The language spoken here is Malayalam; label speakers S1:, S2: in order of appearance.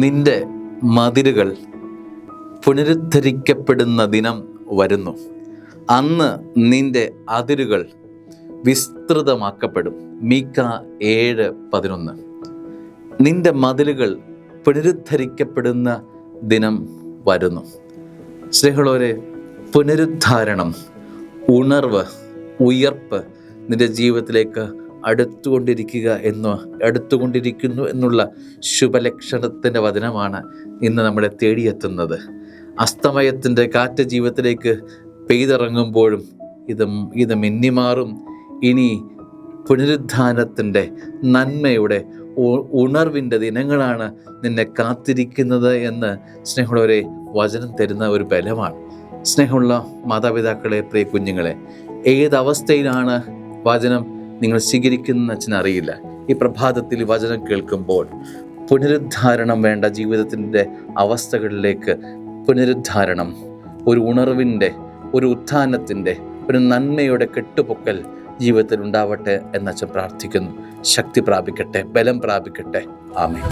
S1: നിന്റെ മതിലുകൾ പുനരുദ്ധരിക്കപ്പെടുന്ന ദിനം വരുന്നു. അന്ന് നിന്റെ അതിരുകൾ വിസ്തൃതമാക്കപ്പെടും. മീക്ക 7:11. നിന്റെ മതിലുകൾ പുനരുദ്ധരിക്കപ്പെടുന്ന ദിനം വരുന്നു. സ്നേഹമുള്ളവരെ, പുനരുദ്ധാരണം, ഉണർവ്, ഉയർപ്പ് നിന്റെ ജീവിതത്തിലേക്ക് അടുത്തുകൊണ്ടിരിക്കുന്നു എന്നുള്ള ശുഭലക്ഷണത്തിൻ്റെ വചനമാണ് ഇന്ന് നമ്മളെ തേടിയെത്തുന്നത്. അസ്തമയത്തിൻ്റെ കാറ്റ് ജീവിതത്തിലേക്ക് പെയ്തിറങ്ങുമ്പോഴും ഇത് മിന്നിമാറും. ഇനി പുനരുദ്ധാനത്തിൻ്റെ, നന്മയുടെ, ഉണർവിൻ്റെ ദിനങ്ങളാണ് നിന്നെ കാത്തിരിക്കുന്നത് എന്ന് സ്നേഹമുള്ളവരെ വചനം തരുന്ന ഒരു ബലമാണ്. സ്നേഹമുള്ള മാതാപിതാക്കളെ, പ്രിയ കുഞ്ഞുങ്ങളെ, ഏതവസ്ഥയിലാണ് വചനം നിങ്ങൾ സ്വീകരിക്കുന്ന അച്ഛനറിയില്ല. ഈ പ്രഭാതത്തിൽ വചനം കേൾക്കുമ്പോൾ പുനരുദ്ധാരണം വേണ്ട ജീവിതത്തിൻ്റെ അവസ്ഥകളിലേക്ക് പുനരുദ്ധാരണം, ഒരു ഉണർവിൻ്റെ, ഒരു ഉത്ഥാനത്തിൻ്റെ, ഒരു നന്മയുടെ കെട്ടുപൊക്കൽ ജീവിതത്തിൽ ഉണ്ടാവട്ടെ എന്നച്ഛൻ പ്രാർത്ഥിക്കുന്നു. ശക്തി പ്രാപിക്കട്ടെ, ബലം പ്രാപിക്കട്ടെ. ആമേൻ.